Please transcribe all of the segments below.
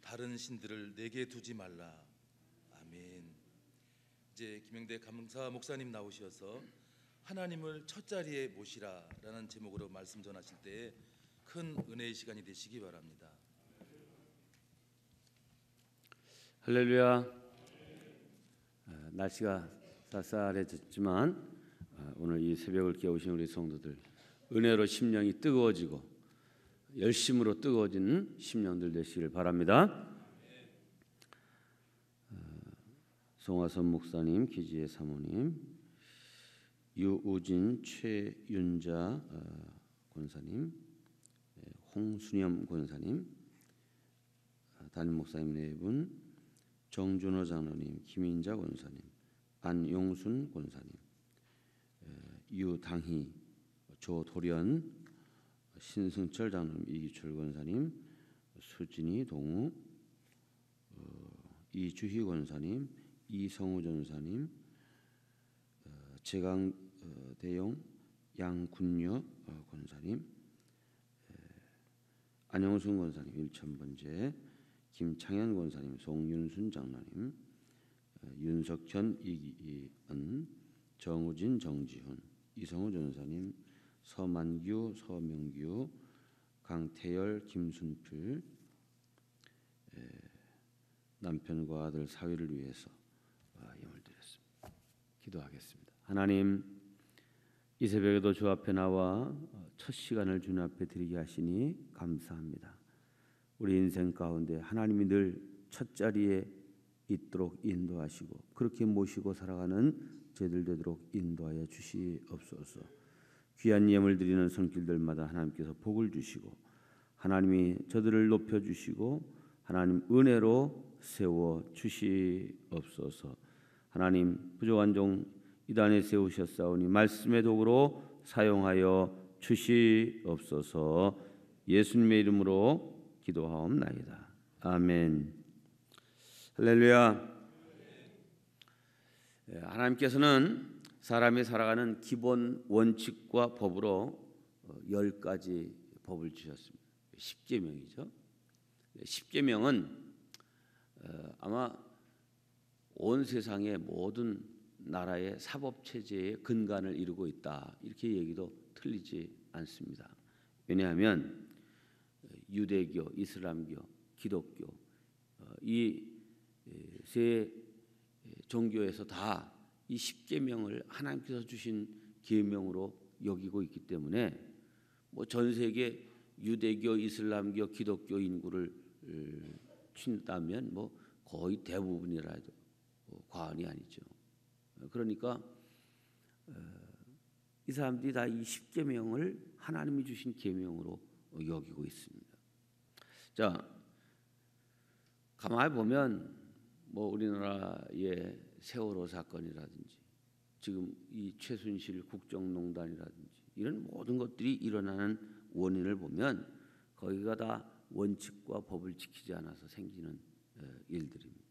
다른 신들을 내게 두지 말라. 아멘. 이제 김영대 감사 목사님 나오셔서 하나님을 첫자리에 모시라라는 제목으로 말씀 전하실 때에 큰 은혜의 시간이 되시기 바랍니다. 할렐루야. 날씨가 쌀쌀해졌지만 오늘 이 새벽을 깨우신 우리 성도들, 은혜로 심령이 뜨거워지고 열심으로 뜨거워지는 심령들 되시기를 바랍니다. 송화선 목사님, 기지의 사모님, 유우진, 최윤자 권사님, 홍순염 권사님, 담임 목사님 네 분, 정준호 장로님, 김인자 권사님, 안용순 권사님, 유당희, 조도련, 신승철 장로님, 이기철 권사님, 수진이 동우, 이주희 권사님, 이성우 전사님, 제강대용, 양군녀 권사님, 안영순 권사님, 일천번째, 김창현 권사님, 송윤순 장로님, 윤석현, 이기은, 정우진, 정지훈, 이성우 전사님, 서만규, 서명규, 강태열, 김순필, 남편과 아들 사위를 위해서 예물 드렸습니다. 기도하겠습니다. 하나님, 이 새벽에도 주 앞에 나와 첫 시간을 주님 앞에 드리게 하시니 감사합니다. 우리 인생 가운데 하나님이 늘 첫자리에 있도록 인도하시고 그렇게 모시고 살아가는 저희들 되도록 인도하여 주시옵소서. 귀한 예물 드리는 손길들마다 하나님께서 복을 주시고 하나님이 저들을 높여주시고 하나님 은혜로 세워 주시옵소서. 하나님, 부족한 종 이단에 세우셨사오니 말씀의 도구로 사용하여 주시옵소서. 예수님의 이름으로 기도하옵나이다. 아멘. 할렐루야. 하나님께서는 사람이 살아가는 기본 원칙과 법으로 10가지 법을 주셨습니다. 10계명이죠. 10계명은 아마 온 세상의 모든 나라의 사법체제의 근간을 이루고 있다, 이렇게 얘기도 틀리지 않습니다. 왜냐하면 유대교, 이슬람교, 기독교 이 세 종교에서 다 이 10계명을 하나님께서 주신 계명으로 여기고 있기 때문에 뭐 전 세계 유대교, 이슬람교, 기독교 인구를 친다면 뭐 거의 대부분이라도 과언이 아니죠. 그러니까 이 사람들이 다 이 10계명을 하나님이 주신 계명으로 여기고 있습니다. 자, 가만히 보면 뭐 우리나라의 세월호 사건이라든지 지금 이 최순실 국정농단이라든지 이런 모든 것들이 일어나는 원인을 보면 거기가 다 원칙과 법을 지키지 않아서 생기는 일들입니다.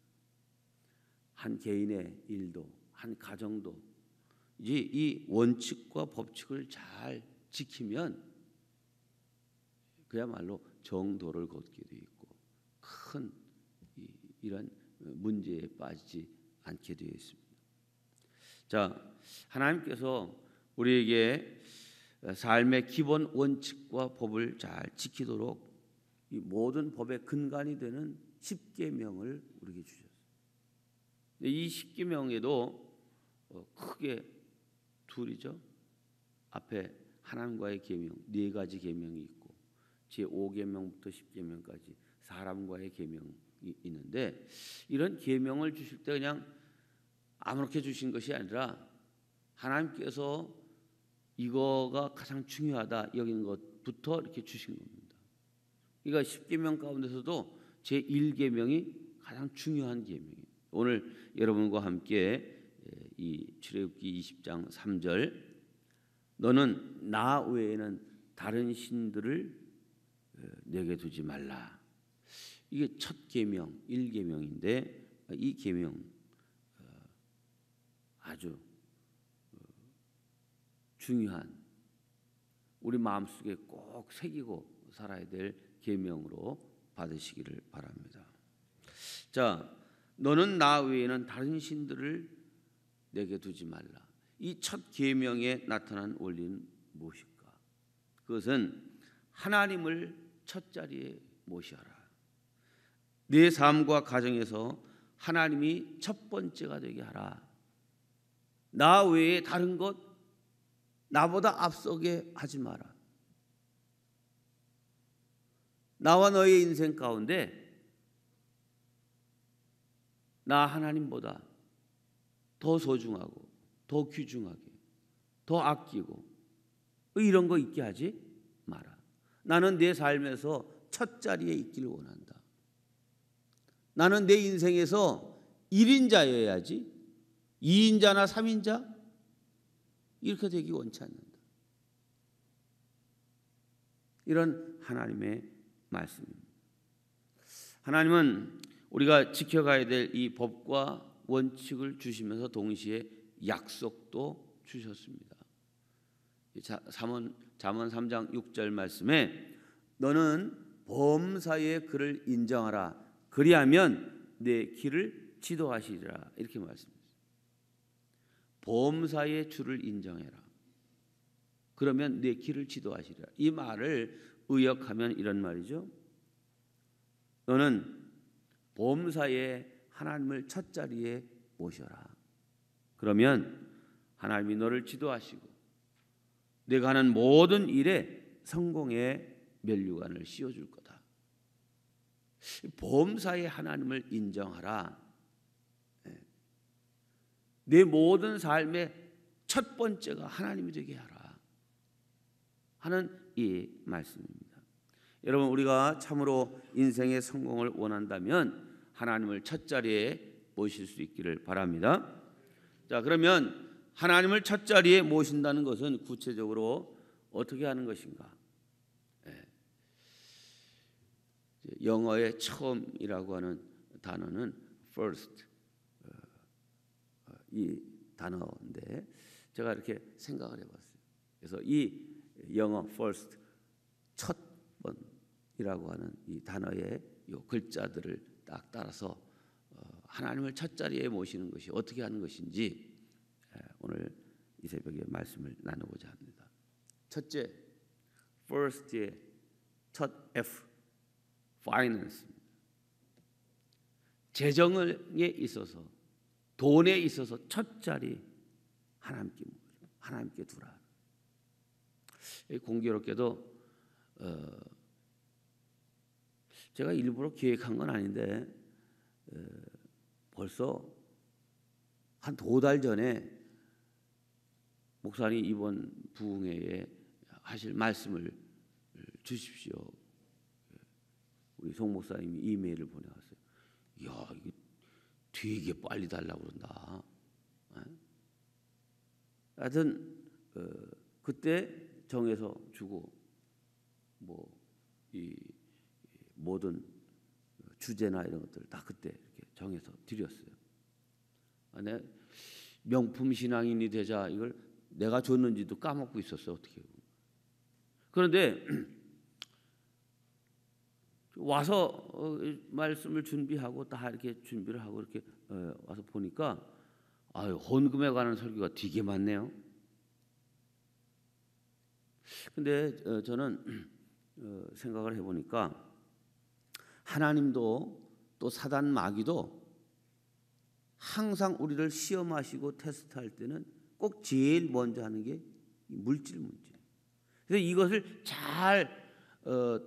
한 개인의 일도, 한 가정도 이제 이 원칙과 법칙을 잘 지키면 그야말로 정도를 걷게 돼 있고 큰 이런 문제에 빠지지 않게 되어 있습니다. 자, 하나님께서 우리에게 삶의 기본 원칙과 법을 잘 지키도록 이 모든 법의 근간이 되는 10계명을 우리에게 주셨어요. 이 10계명에도 크게 둘이죠. 앞에 하나님과의 계명 4가지 계명이 있고 제5계명부터 10계명까지 사람과의 계명이 있는데 이런 계명을 주실 때 그냥 아무렇게 주신 것이 아니라 하나님께서 이거가 가장 중요하다 여기는 것부터 이렇게 주신 겁니다. 그러니까 10계명 가운데서도 제1계명이 가장 중요한 계명이에요. 오늘 여러분과 함께 이 출애굽기 20장 3절 너는 나 외에는 다른 신들을 내게 두지 말라. 이게 첫 계명 1계명인데 이 계명 아주 중요한 우리 마음속에 꼭 새기고 살아야 될 계명으로 받으시기를 바랍니다. 자, 너는 나 외에는 다른 신들을 내게 두지 말라. 이 첫 계명에 나타난 원리는 무엇일까? 그것은 하나님을 첫 자리에 모셔라. 내 삶과 가정에서 하나님이 첫 번째가 되게 하라. 나 외에 다른 것 나보다 앞서게 하지 마라. 나와 너의 인생 가운데 나 하나님보다 더 소중하고 더 귀중하게 더 아끼고 이런 거 있게 하지 마라. 나는 내 삶에서 첫 자리에 있기를 원한다. 나는 내 인생에서 1인자여야지 2인자나 3인자 이렇게 되기 원치 않는다. 이런 하나님의 말씀입니다. 하나님은 우리가 지켜가야 될 이 법과 원칙을 주시면서 동시에 약속도 주셨습니다. 잠언 3장 6절 말씀에 너는 범사의 그를 인정하라. 그리하면 내 길을 지도하시리라. 이렇게 말씀했습니다. 범사의 주를 인정해라. 그러면 내 길을 지도하시리라. 이 말을 의역하면 이런 말이죠. 너는 범사에 하나님을 첫 자리에 모셔라. 그러면 하나님이 너를 지도하시고 내가 하는 모든 일에 성공의 면류관을 씌워줄 거다. 범사에 하나님을 인정하라. 내 모든 삶의 첫 번째가 하나님이 되게 하라 하는 이 말씀입니다. 여러분, 우리가 참으로 인생의 성공을 원한다면 하나님을 첫 자리에 모실 수 있기를 바랍니다. 자, 그러면 하나님을 첫 자리에 모신다는 것은 구체적으로 어떻게 하는 것인가? 영어의 처음이라고 하는 단어는 first, 이 단어인데 제가 이렇게 생각을 해봤어요. 그래서 이 영어 first, 첫 번이라고 하는 이 단어의 이 글자들을 딱 따라서 하나님을 첫 자리에 모시는 것이 어떻게 하는 것인지 오늘 이 새벽에 말씀을 나누고자 합니다. 첫째, first의 첫 F, finance입니다. 재정에 있어서, 돈에 있어서 첫 자리 하나님께 두라. 공교롭게도 제가 일부러 기획한 건 아닌데 벌써 한 2달 전에 목사님 이번 부흥회에 하실 말씀을 주십시오. 우리 송 목사님이 이메일을 보내왔어요. 이야, 이게 되게 빨리 달라고 그런다. 하여튼 그때 정해서 주고 뭐 이 모든 주제나 이런 것들 다 그때 이렇게 정해서 드렸어요. 내 명품 신앙인이 되자 이걸 내가 줬는지도 까먹고 있었어. 어떻게 그런데 와서 말씀을 준비하고 다 이렇게 준비를 하고 이렇게 와서 보니까 헌금에 관한 설교가 되게 많네요. 근데 저는 생각을 해보니까 하나님도 또 사단 마귀도 항상 우리를 시험하시고 테스트할 때는 꼭 제일 먼저 하는 게 물질 문제. 그래서 이것을 잘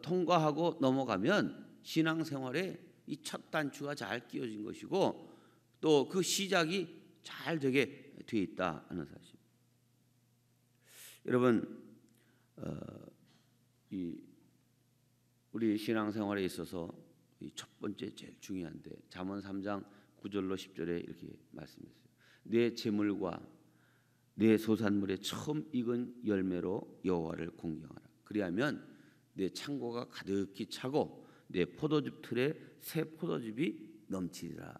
통과하고 넘어가면 신앙생활에 이 첫 단추가 잘 끼워진 것이고 또 그 시작이 잘 되게 돼 있다 하는 사실. 여러분, 우리 신앙생활에 있어서 이 첫 번째 제일 중요한데 잠언 3장 9절로 10절에 이렇게 말씀했어요. 내 재물과 내 소산물의 처음 익은 열매로 여호와를 공경하라. 그리하면 내 창고가 가득히 차고 내 포도즙 틀에 새 포도즙이 넘치리라.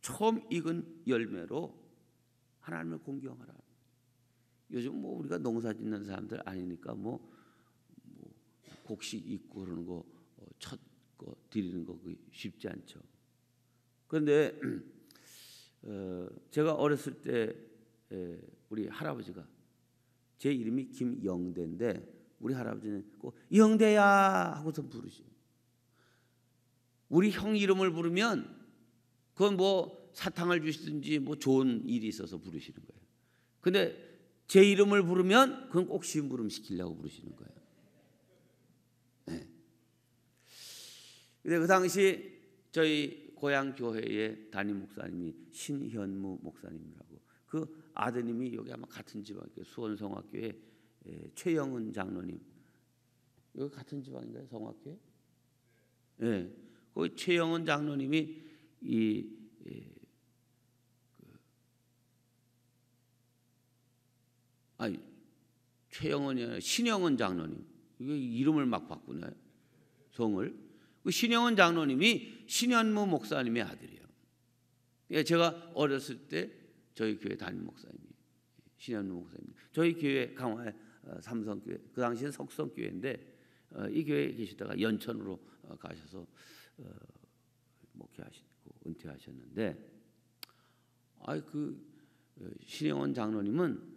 처음 익은 열매로 하나님을 공경하라. 요즘 뭐 우리가 농사 짓는 사람들 아니니까 뭐 곡식 있고 그러는 거 첫 거 드리는 거 쉽지 않죠. 그런데 제가 어렸을 때 우리 할아버지가, 제 이름이 김영대인데 우리 할아버지는 꼭 영대야 하고서 부르시고, 우리 형 이름을 부르면 그건 뭐 사탕을 주시든지 뭐 좋은 일이 있어서 부르시는 거예요. 근데 제 이름을 부르면 그건 꼭 심부름 시키려고 부르시는 거예요. 네. 근데 그 당시 저희 고향 교회의 담임 목사님이 신현무 목사님이라고, 그 아드님이 여기 아마 같은 지방이에요. 수원성화교회 최영은 장로님, 여기 같은 지방인가요? 성화교회? 네. 그 최영은 장로님이 최영은이 아니라 신영은 장로님, 이게 이름을 막 바꾸네, 성을. 그 신영은 장로님이 신현무 목사님의 아들이에요. 제가 어렸을 때 저희 교회 담임 목사님이 신현무 목사님. 저희 교회 강화의 삼성교회, 그 당시엔 석성교회인데 이 교회에 계시다가 연천으로 가셔서 목회하시고 은퇴하셨는데, 그 신영원 장로님은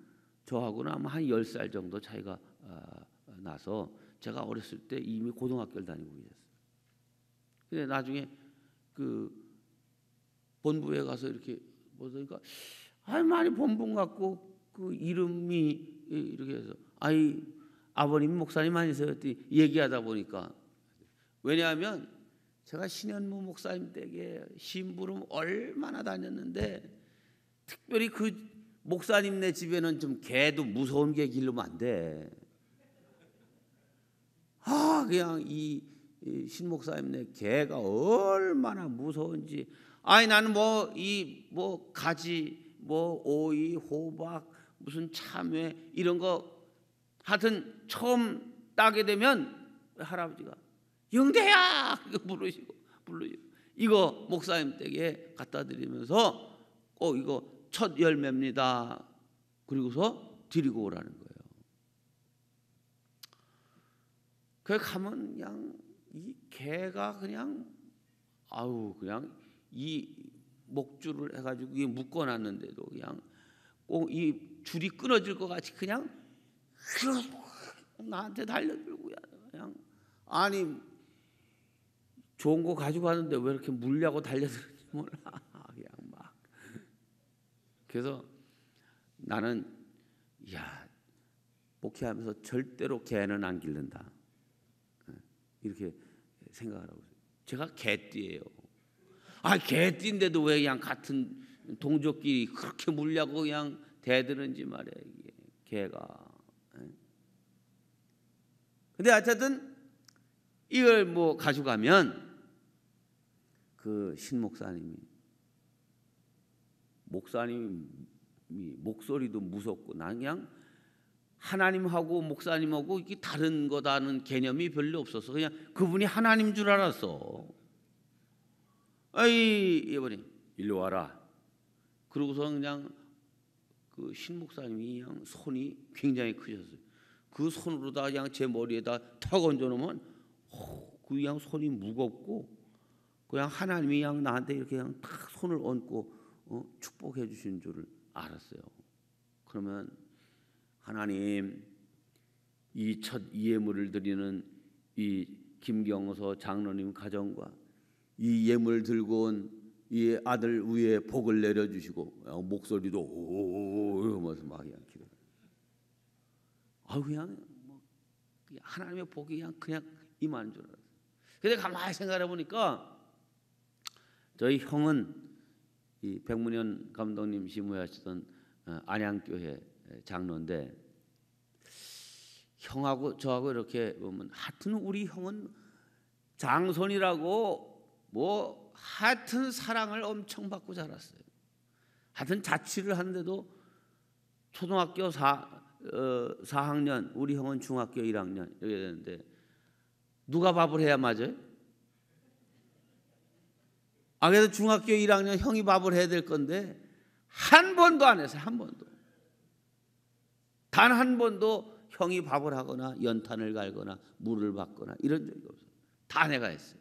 저하고는 아마 한 10살 정도 차이가 나서 제가 어렸을 때 이미 고등학교를 다니고 계셨어요. 근데 나중에 그 본부에 가서 이렇게 보니까 많이 본분 같고 그 이름이 이렇게 해서 아버님 목사님 아니세요? 얘기하다 보니까, 왜냐하면 제가 신현무 목사님 댁에 심부름 얼마나 다녔는데, 특별히 그 목사님네 집에는 좀 개도 무서운 개 기르면 안 돼. 그냥 이 신 목사님네 개가 얼마나 무서운지. 나는 뭐 가지, 뭐 오이, 호박, 무슨 참외 이런 거 하여튼 처음 따게 되면 할아버지가 영대야 부르시고 이거 목사님 댁에 갖다 드리면서 이거 첫 열매입니다. 그리고서 드리고 오라는 거예요. 그래 가면 그냥 이 개가 그냥 이 목줄을 해가지고 이게 묶어놨는데도 그냥 꼭 이 줄이 끊어질 것 같이 그냥 나한테 달려들고, 그냥 좋은 거 가지고 왔는데 왜 이렇게 물려고 달려드는지 몰라. 그냥 막. 그래서 나는 목회하면서 절대로 개는 안 기른다, 이렇게 생각을 하고 있어요. 제가 개띠예요. 개띠인데도 왜 그냥 같은 동족끼리 그렇게 물려고 그냥 대드는지 말이야, 이게 개가. 근데 어쨌든 이걸 뭐 가져가면 그 신 목사님이 목소리도 무섭고, 난 그냥 하나님하고 목사님하고 이게 다른 거다는 개념이 별로 없어서 그냥 그분이 하나님 줄 알았어. 이번에 일로 와라. 그러고서 그냥 그 신 목사님이 그냥 손이 굉장히 크셨어요. 그 손으로다 그냥 제 머리에다 탁 얹어놓으면 그 그냥 손이 무겁고, 그냥 하나님이 그냥 나한테 이렇게 그냥 탁 손을 얹고 축복해 주신 줄을 알았어요. 그러면 하나님, 이 첫 예물을 드리는 이 김경서 장로님 가정과 이 예물 들고 온 이 아들 위에 복을 내려주시고, 목소리도 오 이러면서 막 그냥 기도. 그냥 하나님의 복이 그냥 임하는 줄 알았어요. 근데 가만히 생각해 보니까 저희 형은 이 백문현 감독님 시무하시던 안양교회 장로인데, 형하고 저하고 이렇게 보면 하여튼 우리 형은 장손이라고 뭐 하여튼 사랑을 엄청 받고 자랐어요. 하여튼 자취를 하는데도 초등학교 4학년, 우리 형은 중학교 1학년 이렇게 되는데 누가 밥을 해야 맞아요? 그래도 중학교 1학년 형이 밥을 해야 될 건데 한 번도 안 했어요. 한 번도. 단 한 번도 형이 밥을 하거나 연탄을 갈거나 물을 받거나 이런 적이 없어요. 다 내가 했어요.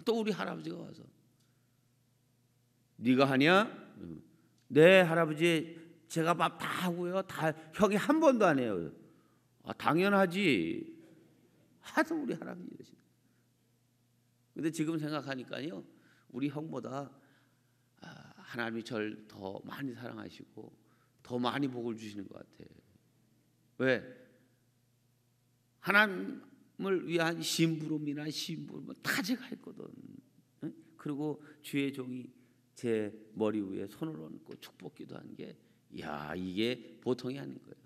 또 우리 할아버지가 와서 네가 하냐? 네 할아버지 제가 밥 다 하고요. 다 형이 한 번도 안 해요. 당연하지. 하도 우리 할아버지 이러시네. 근데 지금 생각하니까요, 우리 형보다 하나님이 저를 더 많이 사랑하시고 더 많이 복을 주시는 것 같아. 왜? 하나님을 위한 심부름이나 심부름 다 제가 했거든. 그리고 주의 종이 제 머리 위에 손을 얹고 축복기도 한 게, 야, 이게 보통이 아닌 거예요.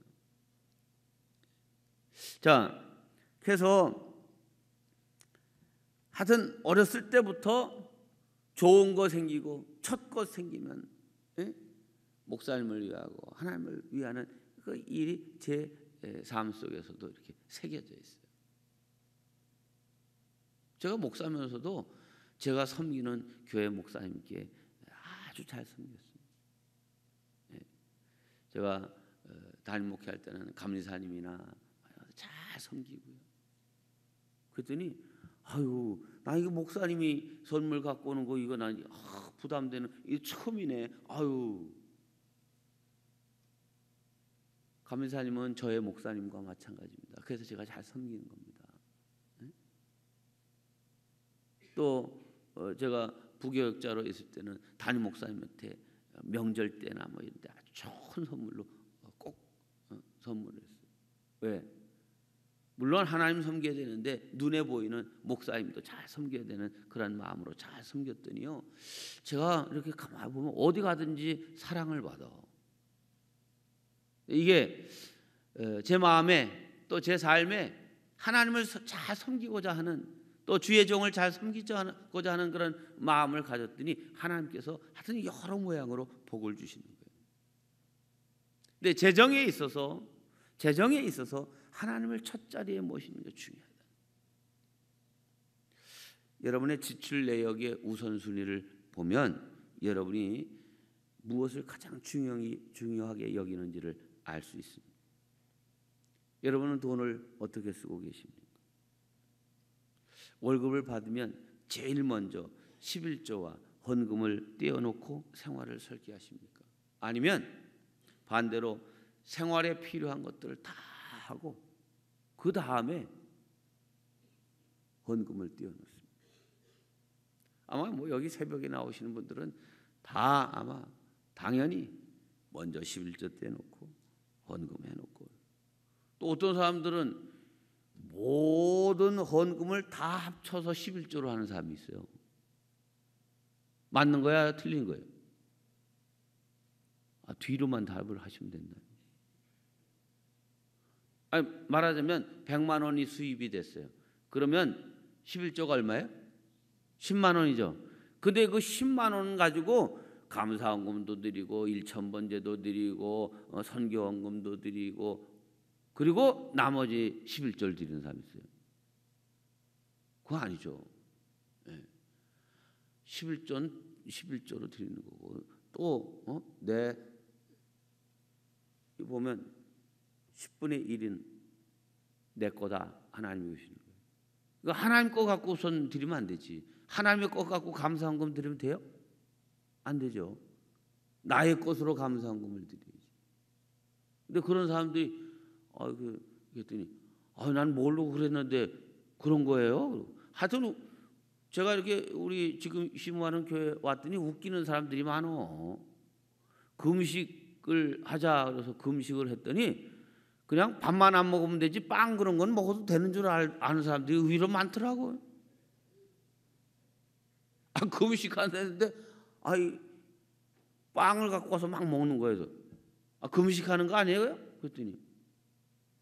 자, 그래서 하여튼 어렸을 때부터 좋은 거 생기고 첫 것 생기면 목사님을 위하고 하나님을 위하는 그 일이 제 삶 속에서도 이렇게 새겨져 있어요. 제가 목사면서도 제가 섬기는 교회 목사님께 아주 잘 섬겼습니다. 제가 담임 목회할 때는 감리사님이나 잘 섬기고요. 그랬더니 아유, 나 이거 목사님이 선물 갖고 오는 거 이거 난 부담되는, 이거 처음이네. 아유. 감리사님은 저의 목사님과 마찬가지입니다. 그래서 제가 잘 섬기는 겁니다. 또 제가 부교역자로 있을 때는 담임 목사님한테 명절 때나 뭐 이런 데 아주 좋은 선물로 꼭 선물을 했어요. 왜? 물론 하나님 섬겨야 되는데 눈에 보이는 목사님도 잘 섬겨야 되는 그런 마음으로 잘 섬겼더니요, 제가 이렇게 가만히 보면 어디 가든지 사랑을 받아. 이게 제 마음에 또 제 삶에 하나님을 잘 섬기고자 하는, 또 주의 종을 잘 섬기고자 하는 그런 마음을 가졌더니 하나님께서 하여튼 여러 모양으로 복을 주시는 거예요. 근데 재정에 있어서 하나님을 첫 자리에 모시는 게 중요하다. 여러분의 지출 내역의 우선순위를 보면 여러분이 무엇을 가장 중요하게 여기는지를 알 수 있습니다. 여러분은 돈을 어떻게 쓰고 계십니까? 월급을 받으면 제일 먼저 11조와 헌금을 떼어놓고 생활을 설계하십니까? 아니면 반대로 생활에 필요한 것들을 다 하고 그 다음에 헌금을 떼어놓습니다. 아마 뭐 여기 새벽에 나오시는 분들은 다 아마 당연히 먼저 11조 떼놓고 헌금해놓고, 또 어떤 사람들은 모든 헌금을 다 합쳐서 11조로 하는 사람이 있어요. 맞는 거야? 틀린 거예요? 뒤로만 답을 하시면 된다. 아니, 말하자면 100만 원이 수입이 됐어요. 그러면 11조가 얼마예요? 10만 원이죠. 근데 그 10만 원 가지고 감사헌금도 드리고 1,000번제도 드리고 선교헌금도 드리고 그리고 나머지 11조를 드리는 사람이 있어요. 그거 아니죠. 11조로 드리는 거고, 또 보면 10분의 1은 내 거다, 하나님이 주시는 거예요. 그러니까 하나님 거 갖고 우선 드리면 안 되지. 하나님의 거 갖고 감사헌금 드리면 돼요? 안 되죠. 나의 것으로 감사헌금을 드려야지. 근데 그런 사람들이 그랬더니 난 모르고 그랬는데 그런 거예요. 하여튼 제가 이렇게 우리 지금 심우하는 교회 왔더니 웃기는 사람들이 많어. 금식을 하자 그래서 금식을 했더니 그냥 밥만 안 먹으면 되지 빵 그런 건 먹어도 되는 줄 아는 사람들이 의외로 많더라고요. 금식하는데 빵을 갖고 와서 막 먹는 거예요. 금식하는 거 아니에요? 그랬더니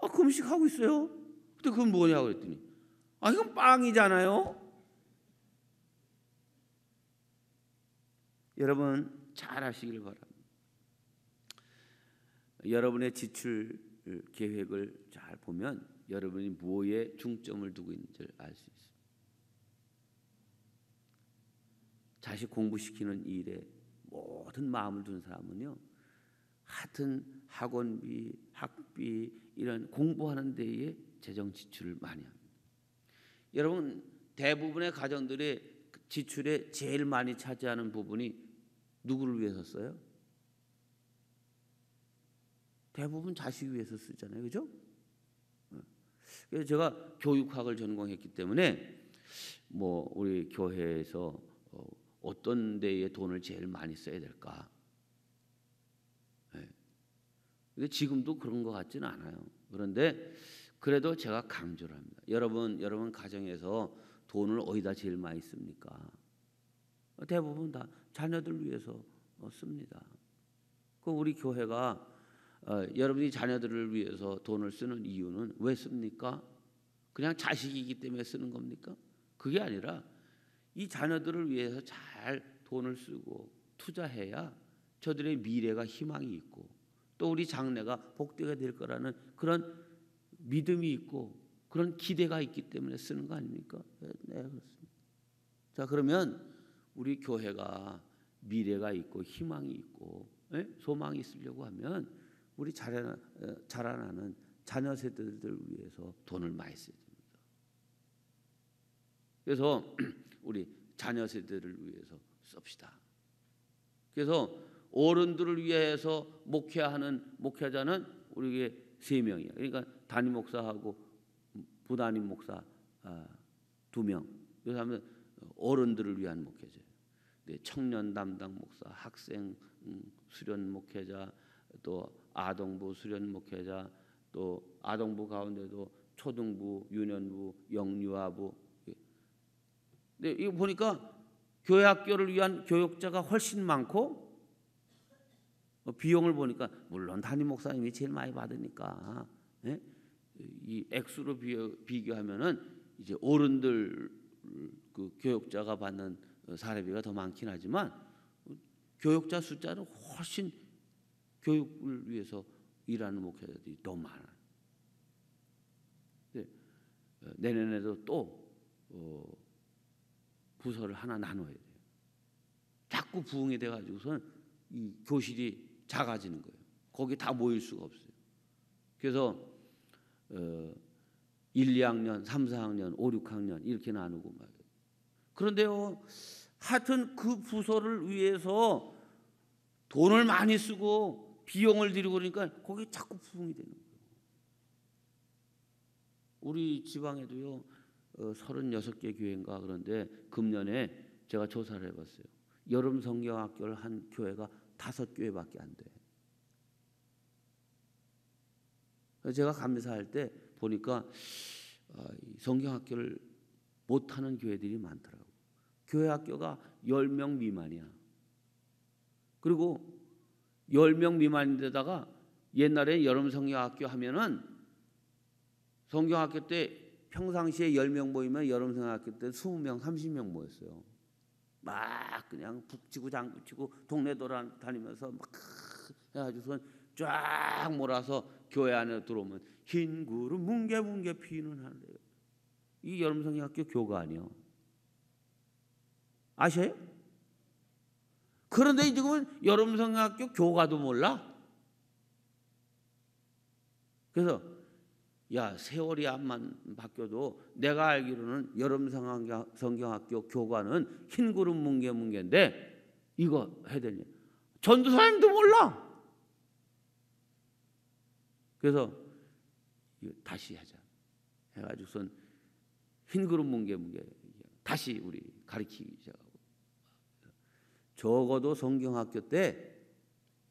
금식하고 있어요. 근데 그건 뭐냐고 그랬더니 이건 빵이잖아요. 여러분 잘 하시길 바랍니다. 여러분의 지출 계획을 잘 보면 여러분이 무엇에 중점을 두고 있는지를 알 수 있습니다. 자식 공부시키는 일에 모든 마음을 둔 사람은요, 하여튼 학원비, 학비 이런 공부하는 데에 재정 지출을 많이 합니다. 여러분 대부분의 가정들의 지출에 제일 많이 차지하는 부분이 누구를 위해서 써요? 대부분 자식 위해서 쓰잖아요, 그죠? 그래서 제가 교육학을 전공했기 때문에 뭐 우리 교회에서 어떤 데에 돈을 제일 많이 써야 될까? 근데 지금도 그런 것 같지는 않아요. 그런데 그래도 제가 강조를 합니다. 여러분 가정에서 돈을 어디다 제일 많이 씁니까? 대부분 다 자녀들 위해서 씁니다. 그 우리 교회가 여러분이 자녀들을 위해서 돈을 쓰는 이유는 왜 씁니까? 그냥 자식이기 때문에 쓰는 겁니까? 그게 아니라 이 자녀들을 위해서 잘 돈을 쓰고 투자해야 저들의 미래가 희망이 있고 또 우리 장래가 복되게 될 거라는 그런 믿음이 있고 그런 기대가 있기 때문에 쓰는 거 아닙니까? 네, 그렇습니다. 자, 그러면 우리 교회가 미래가 있고 희망이 있고 소망이 있으려고 하면 우리 자라나는 자녀 세대들을 위해서 돈을 많이 써야 됩니다. 그래서 우리 자녀 세대를 위해서 씁시다. 그래서 어른들을 위해서 목회하는 목회자는 우리에게 3명이에요. 그러니까 담임 목사하고 부담임 목사 2명. 그래서 하면 어른들을 위한 목회자예요. 청년 담당 목사, 학생 수련 목회자, 또 아동부 수련 목회자, 또 아동부 가운데도 초등부, 유년부, 영유아부. 근데 이거 보니까 교회 학교를 위한 교육자가 훨씬 많고 비용을 보니까 물론 담임 목사님이 제일 많이 받으니까 이 액수로 비교하면은 이제 어른들 그 교육자가 받는 사례비가 더 많긴 하지만 교육자 숫자는 훨씬 교육을 위해서 일하는 목회자들이 더 많아요. 내년에도 또 부서를 하나 나눠야 돼요. 자꾸 부흥이 돼가지고서는 이 교실이 작아지는 거예요. 거기 다 모일 수가 없어요. 그래서 1, 2학년, 3, 4학년, 5, 6학년 이렇게 나누고 말이에요. 그런데요, 하여튼 그 부서를 위해서 돈을 많이 쓰고 비용을 들이고 그러니까 거기 자꾸 부흥이 되는 거예요. 우리 지방에도요 36개 교회인가 그런데 금년에 제가 조사를 해봤어요. 여름 성경학교를 한 교회가 5교회밖에 안 돼. 제가 감사할 때 보니까 성경학교를 못하는 교회들이 많더라고요. 교회 학교가 10명 미만이야. 그리고 10명 미만인데다가 옛날에 여름 성경학교 하면은 성경학교 때 평상시에 10명 모이면 여름 성경학교 때 20명, 30명 모였어요. 막 그냥 북치고 장구치고 동네 돌아다니면서 막 해가지고선 쫙 몰아서 교회 안에 들어오면 흰 구름 뭉게뭉게 피는 하늘이에요. 이 여름 성경학교 교가 아니요. 아셔요? 그런데 지금은 여름 성경학교 교가도 몰라. 그래서 야, 세월이 안만 바뀌어도 내가 알기로는 여름 성경학교 교관은 흰 구름 뭉게뭉게인데 이거 해야 되냐? 전도사님도 몰라. 그래서 이거 다시 하자 해가지고선 흰 구름 뭉게뭉게 다시 우리 가르치기 시작하고 적어도 성경학교 때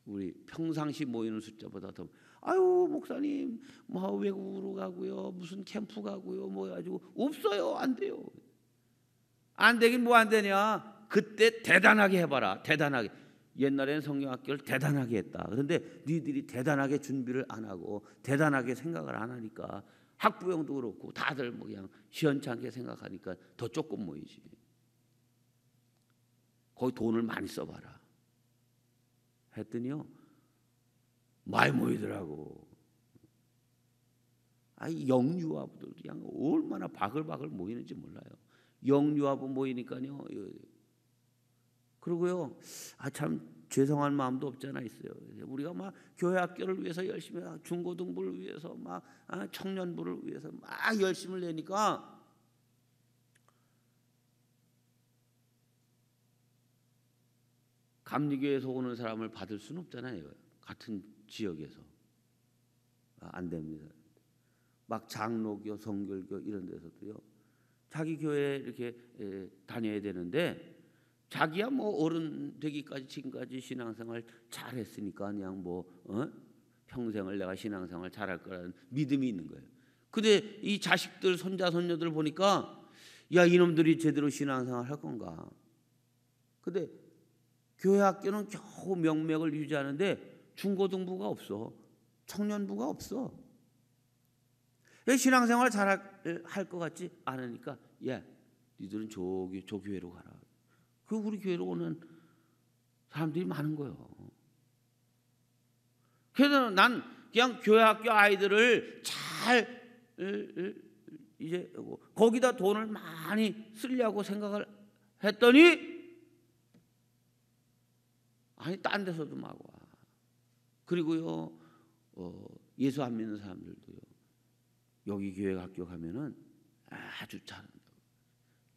우리 평상시 모이는 숫자보다 더 아유 목사님 뭐 외국으로 가고요 무슨 캠프 가고요 뭐 가지고 없어요. 안 돼요. 안 되긴 뭐 안 되냐. 그때 대단하게 해봐라. 대단하게. 옛날에는 성경학교를 대단하게 했다. 그런데 니들이 대단하게 준비를 안 하고 대단하게 생각을 안 하니까 학부형도 그렇고 다들 뭐 그냥 시원찮게 생각하니까 더 조금 모이지. 거기 돈을 많이 써봐라 했더니요 많이 모이더라고. 아이 영유아부들 그냥 얼마나 바글바글 모이는지 몰라요. 영유아부 모이니까요. 그리고요, 참 죄송한 마음도 없잖아 있어요. 우리가 막 교회 학교를 위해서 열심히 중고등부를 위해서 막 청년부를 위해서 막 열심을 내니까 감리교에서 오는 사람을 받을 수는 없잖아요. 같은 지역에서 안 됩니다. 막 장로교, 성결교 이런 데서도요. 자기 교회에 이렇게 다녀야 되는데 자기야 뭐 어른 되기까지 지금까지 신앙생활 잘했으니까 그냥 뭐 평생을 내가 신앙생활 잘할 거라는 믿음이 있는 거예요. 근데 이 자식들, 손자, 손녀들 보니까 야, 이놈들이 제대로 신앙생활 할 건가? 근데 교회 학교는 겨우 명맥을 유지하는데 중고등부가 없어. 청년부가 없어. 신앙생활 잘할 것 같지 않으니까 야, 니들은 저 교회로 가라. 그 우리 교회로 오는 사람들이 많은 거예요. 그래서 난 그냥 교회 학교 아이들을 잘 이제 거기다 돈을 많이 쓰려고 생각을 했더니 아니 딴 데서도 막 와. 그리고요 예수 안 믿는 사람들도요 여기 교회 학교 가면은 아주 잘한다고.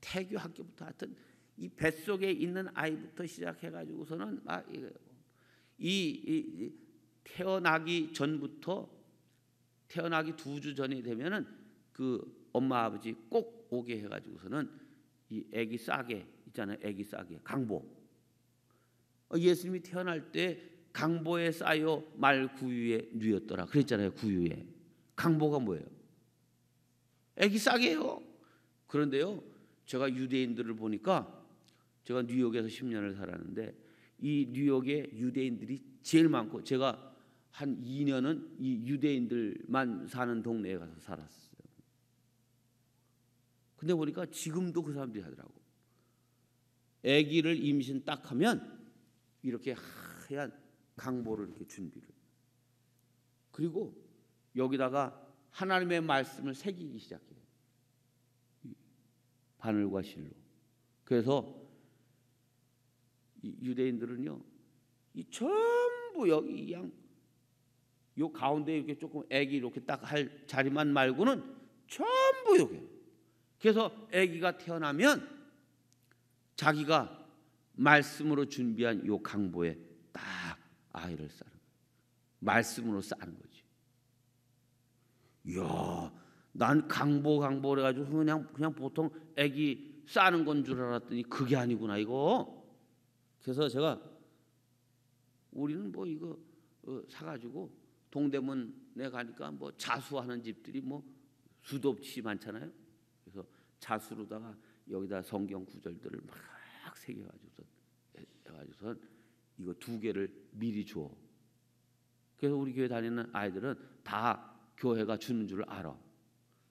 태교 학교부터 하여튼 이 뱃속에 있는 아이부터 시작해가지고서는 막 이 태어나기 전부터 태어나기 2주 전이 되면은 그 엄마 아버지 꼭 오게 해가지고서는 이 아기 싸게 있잖아요. 아기 싸게 강보. 예수님이 태어날 때 강보에 싸요 말 구유에 누였더라 그랬잖아요. 구유에. 강보가 뭐예요? 아기 싸게요. 그런데요, 제가 유대인들을 보니까 제가 뉴욕에서 10년을 살았는데 이 뉴욕에 유대인들이 제일 많고 제가 한 2년은 이 유대인들만 사는 동네에 가서 살았어요. 근데 보니까 지금도 그 사람들이 하더라고. 아기를 임신 딱 하면 이렇게 하얀 강보를 이렇게 준비를. 그리고 여기다가 하나님의 말씀을 새기기 시작해요. 바늘과 실로. 그래서 이 유대인들은요, 이 전부 여기 요 가운데 이렇게 조금 아기 이렇게 딱 할 자리만 말고는 전부 여기. 그래서 아기가 태어나면 자기가 말씀으로 준비한 요 강보에 딱 아이를 싸는 거예요. 말씀으로 싸는 거지. 이야, 난 강보 그래가지고 그냥 보통 아기 싸는 건 줄 알았더니 그게 아니구나 이거. 그래서 제가 우리는 뭐 이거 사가지고 동대문에 가니까 뭐 자수하는 집들이 뭐 수도 없이 많잖아요. 그래서 자수로다가 여기다 성경 구절들을 막 새겨가지고서 이거 2개를 미리 줘. 그래서 우리 교회 다니는 아이들은 다 교회가 주는 줄 알아.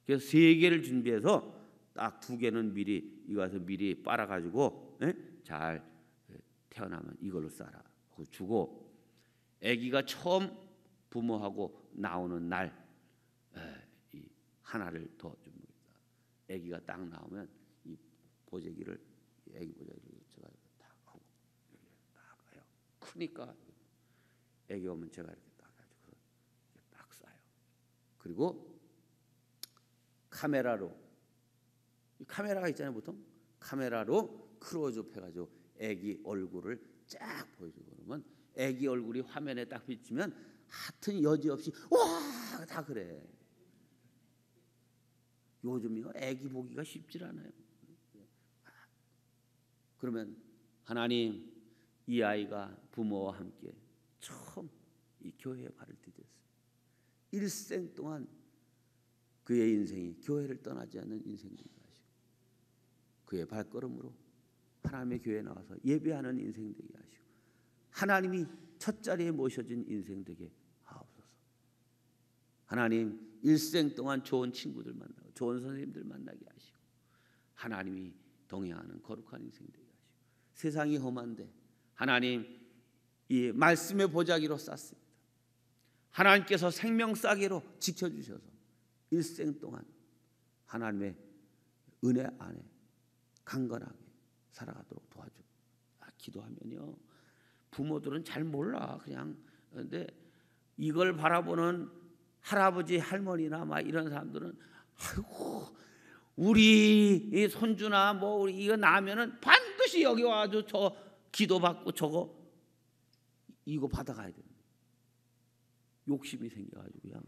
그래서 3개를 준비해서 딱 2개는 미리 이거서 미리 빨아가지고 잘 태어나면 이걸로 싸라. 그거 주고 아기가 처음 부모하고 나오는 날 이 하나를 더 줍니다. 아기가 딱 나오면 이 보재기를 아기 보재기를 제가 딱 하고 이렇게 딱 가요. 크니까 아기 오면 제가 이렇게 딱 가지고 딱 싸요. 그리고 카메라로 이 카메라가 있잖아요. 보통 카메라로 크로즈업 해가지고 아기 얼굴을 쫙 보여주고 그러면 아기 얼굴이 화면에 딱 비치면 하여튼 여지없이 와 다 그래. 요즘이요 아기 보기가 쉽질 않아요. 그러면 하나님 이 아이가 부모와 함께 처음 이 교회에 발을 디뎠어요. 일생 동안 그의 인생이 교회를 떠나지 않는 인생이 되게 하시고 그의 발걸음으로 하나님의 교회에 나와서 예배하는 인생 되게 하시고 하나님이 첫 자리에 모셔진 인생 되게 하옵소서. 하나님 일생 동안 좋은 친구들 만나고 좋은 선생님들 만나게 하시고 하나님이 동행하는 거룩한 인생 되게 하시고 세상이 험한데 하나님 이 말씀의 보자기로 쌌습니다. 하나님께서 생명싸개로 지켜주셔서 일생 동안 하나님의 은혜 안에 강건하게 살아가도록 도와주고 기도하면요 부모들은 잘 몰라 그냥. 그런데 이걸 바라보는 할아버지 할머니나 막 이런 사람들은 아이고 우리 손주나 뭐 우리 이거 나면은 반드시 여기 와가지고 저 기도받고 저거 이거 받아가야 됩니다. 욕심이 생겨가지고 그냥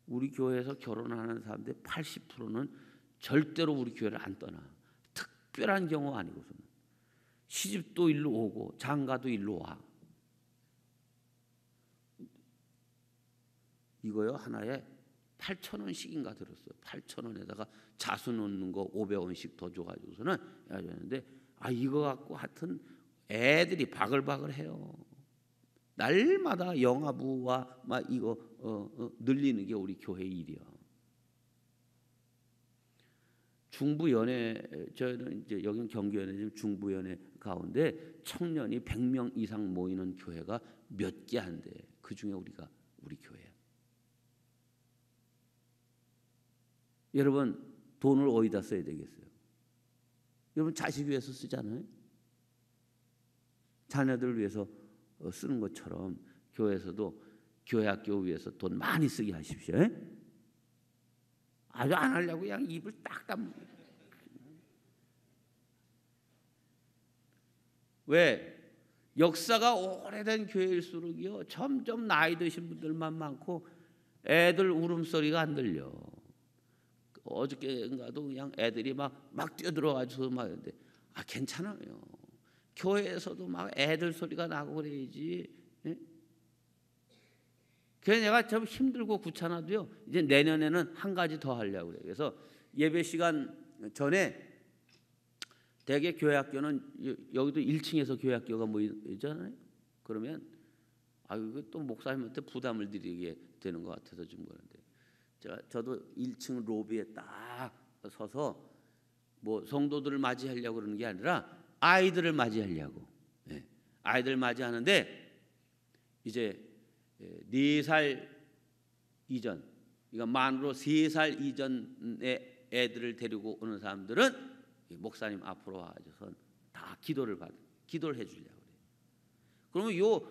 우리 교회에서 결혼하는 사람들 80%는 절대로 우리 교회를 안 떠나. 특별한 경우 아니고서는 시집도 일로 오고 장가도 일로 와. 이거요 하나에 8,000원씩인가 들었어요. 8,000원에다가 자수 놓는 거 500원씩 더 줘가지고서는 해야되는데 이거 갖고 하여튼 애들이 바글바글해요. 날마다 영아부와 막 이거 늘리는 게 우리 교회 일이야. 중부연회 저는 이제 여기는 경기연회 중부연회 가운데 청년이 100명 이상 모이는 교회가 몇 개 안 돼. 그 중에 우리 교회야. 여러분 돈을 어디다 써야 되겠어요? 여러분 자식 위해서 쓰잖아요. 자녀들 위해서 쓰는 것처럼 교회에서도 교회 학교 위해서 돈 많이 쓰게 하십시오. 아주 안 하려고 그냥 입을 딱 다물고. 왜? 역사가 오래된 교회일수록요 점점 나이 드신 분들만 많고 애들 울음소리가 안 들려. 어저께인가도 그냥 애들이 막 뛰어들어가지고 막 했는데 괜찮아요. 교회에서도 막 애들 소리가 나고 그래야지. 그래서 내가 좀 힘들고 귀찮아도요 이제 내년에는 한 가지 더 하려고 그래요. 그래서 예배 시간 전에 대개 교회 학교는 여기도 1층에서 교회 학교가 모이잖아요. 그러면 이거 또 목사님한테 부담을 드리게 되는 것 같아서 좀 그런데 저도 1층 로비에 딱 서서 뭐 성도들을 맞이하려고 그러는 게 아니라 아이들을 맞이하려고. 아이들 맞이하는데 이제 4살 이전, 그러니까 만으로 3살 이전의 애들을 데리고 오는 사람들은 목사님 앞으로 와서 다 기도를 해주려고 그래요.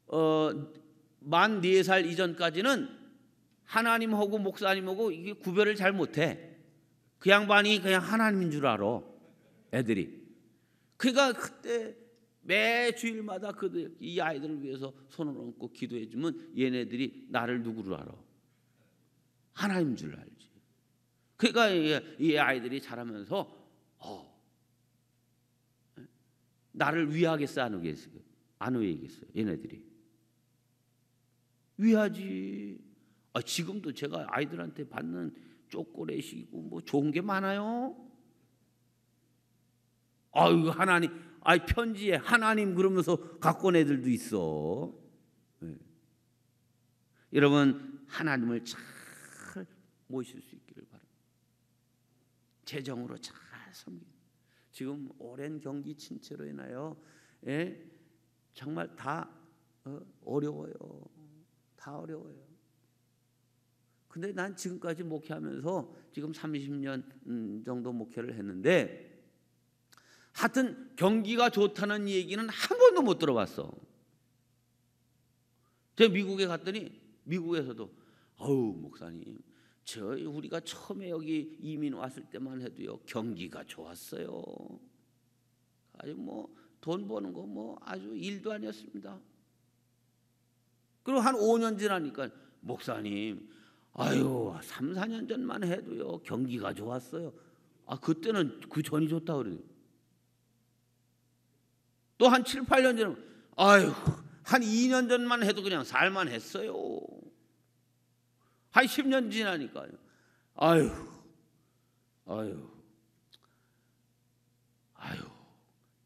그러면 만 4살 이전까지는 하나님하고 목사님하고 이게 구별을 잘 못해. 그 양반이 그냥 하나님인 줄 알아, 애들이. 그러니까 그때 매 주일마다 이 아이들을 위해서 손을 얹고 기도해 주면 얘네들이 나를 누구로 알아? 하나님인 줄 알지. 그러니까 이 아이들이 자라면서 나를 위하겠어 안 위하겠어요? 얘네들이 위하지. 지금도 제가 아이들한테 받는 초콜릿이고 뭐 좋은 게 많아요. 하나님, 편지에 하나님 그러면서 갖고 온 애들도 있어. 여러분 하나님을 잘 모실 수 있기를 바랍니다. 재정으로 잘 섬기는. 지금 오랜 경기 침체로 인하여 정말 다 어려워요. 다 어려워요. 근데 난 지금까지 목회하면서 지금 30년 정도 목회를 했는데 하여튼 경기가 좋다는 얘기는 한 번도 못 들어봤어. 제가 미국에 갔더니 미국에서도 목사님 우리가 처음에 여기 이민 왔을 때만 해도요 경기가 좋았어요. 아주 돈 버는 거 아주 일도 아니었습니다. 그리고 한 5년 지나니까 목사님 3, 4년 전만 해도요 경기가 좋았어요. 그때는 그 전이 좋다 그래요. 또 한 7, 8년 전에 한 2년 전만 해도 그냥 살만 했어요. 한 10년 지나니까요.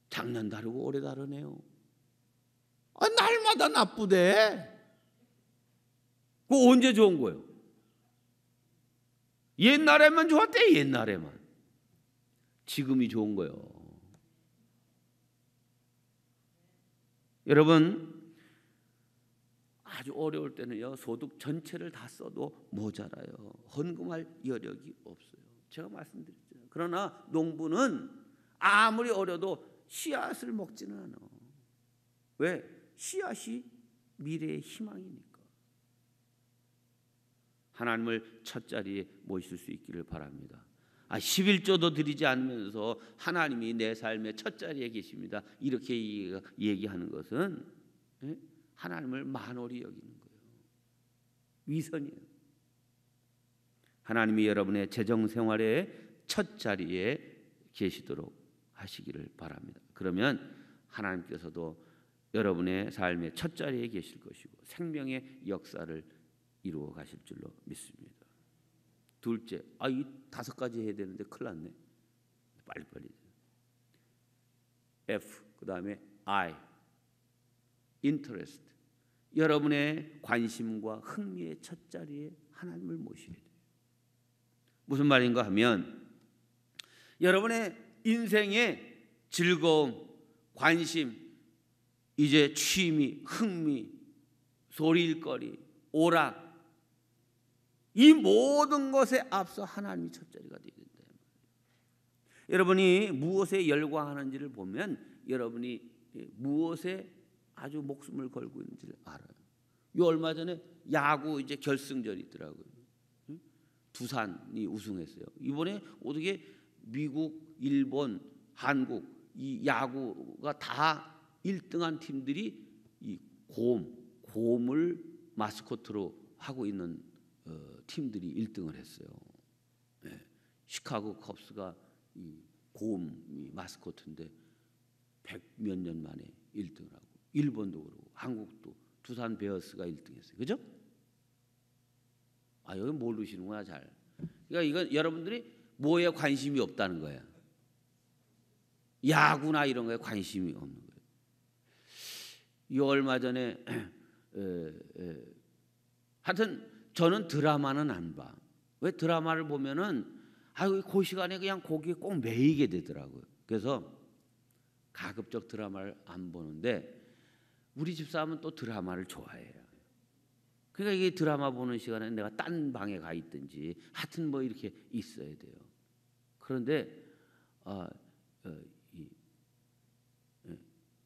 작년 다르고 올해 다르네요. 날마다 나쁘대. 그거 언제 좋은 거예요? 옛날에만 좋았대. 옛날에만. 지금이 좋은 거예요. 여러분 아주 어려울 때는요 소득 전체를 다 써도 모자라요. 헌금할 여력이 없어요. 제가 말씀드렸잖아요. 그러나 농부는 아무리 어려도 씨앗을 먹지는 않아. 왜? 씨앗이 미래의 희망이니까. 하나님을 첫 자리에 모실 수 있기를 바랍니다. 11조도 드리지 않으면서 하나님이 내 삶의 첫 자리에 계십니다. 이렇게 얘기하는 것은 하나님을 만홀히 여기는 거예요. 위선이에요. 하나님이 여러분의 재정 생활의 첫 자리에 계시도록 하시기를 바랍니다. 그러면 하나님께서도 여러분의 삶의 첫 자리에 계실 것이고 생명의 역사를 이루어 가실 줄로 믿습니다. 둘째, 이 5가지 해야 되는데 큰일 났네. 빨리빨리. F, 그 다음에 I, interest. 여러분의 관심과 흥미의 첫 자리에 하나님을 모셔야 돼요. 무슨 말인가 하면 여러분의 인생의 즐거움, 관심, 이제 취미, 흥미, 소릴거리, 오락, 이 모든 것에 앞서 하나님이 첫 자리가 되어야 된다. 여러분이 무엇에 열광하는지를 보면 여러분이 무엇에 아주 목숨을 걸고 있는지를 알아요. 요 얼마 전에 야구 이제 결승전이 있더라고요. 두산이 우승했어요. 이번에 어떻게 미국, 일본, 한국 이 야구가 다 1등한 팀들이 이 곰을 마스코트로 하고 있는 팀들이 1등을 했어요. 시카고 컵스가 이 곰이 마스코트인데 100몇 년 만에 1등을 하고 일본도 그러고 한국도 두산 베어스가 1등했어요. 그죠? 여기 모르시는구나 잘. 그러니까 이건 여러분들이 뭐에 관심이 없다는 거예요. 야구나 이런 거에 관심이 없는 거예요. 이 얼마 전에 하여튼 저는 드라마는 안 봐. 왜 드라마를 보면은 그 시간에 그냥 거기에 꼭 매이게 되더라고요. 그래서 가급적 드라마를 안 보는데 우리 집사람은 또 드라마를 좋아해요. 그러니까 이게 드라마 보는 시간에 내가 딴 방에 가 있든지 하여튼 뭐 이렇게 있어야 돼요. 그런데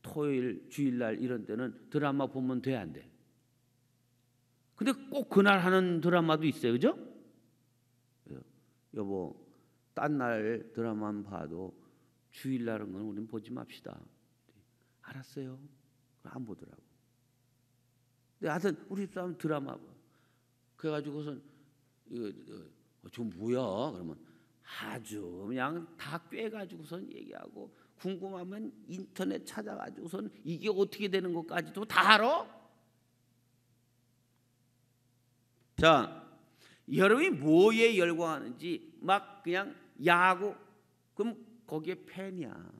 토요일, 주일날 이런 때는 드라마 보면 돼, 안 돼? 근데 꼭 그날 하는 드라마도 있어요. 그죠? 여보, 딴 날 드라마만 봐도 주일날은 건 우리는 보지 맙시다. 알았어요. 안 보더라고. 근데 하여튼 우리 집사람 드라마 봐. 그래가지고선 이거 저 뭐야? 그러면 아주 그냥 다 꿰가지고선 얘기하고 궁금하면 인터넷 찾아가지고선 이게 어떻게 되는 것까지도 다 알아? 자, 여러분이 뭐에 열광하는지 막 그냥 야구 그럼 거기에 팬이야.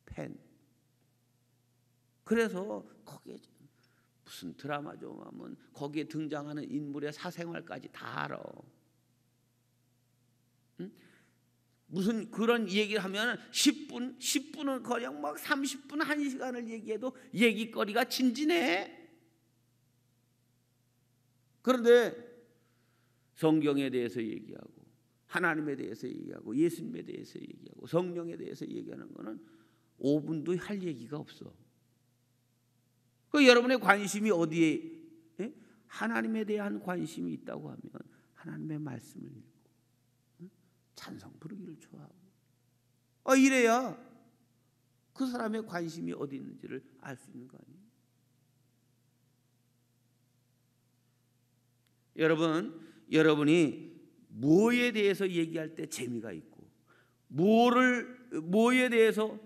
팬. 그래서 거기에 무슨 드라마 좀 하면 거기에 등장하는 인물의 사생활까지 다 알아. 응? 무슨 그런 얘기를 하면 10분은 그냥 막 30분 1시간을 얘기해도 얘기거리가 진진해. 그런데 성경에 대해서 얘기하고 하나님에 대해서 얘기하고 예수님에 대해서 얘기하고 성령에 대해서 얘기하는 거는 5분도 할 얘기가 없어. 그 여러분의 관심이 어디에 하나님에 대한 관심이 있다고 하면 하나님의 말씀을 읽고 찬송 부르기를 좋아하고 이래야 그 사람의 관심이 어디 있는지를 알 수 있는 거 아니에요? 여러분이 뭐에 대해서 얘기할 때 재미가 있고 뭐에 대해서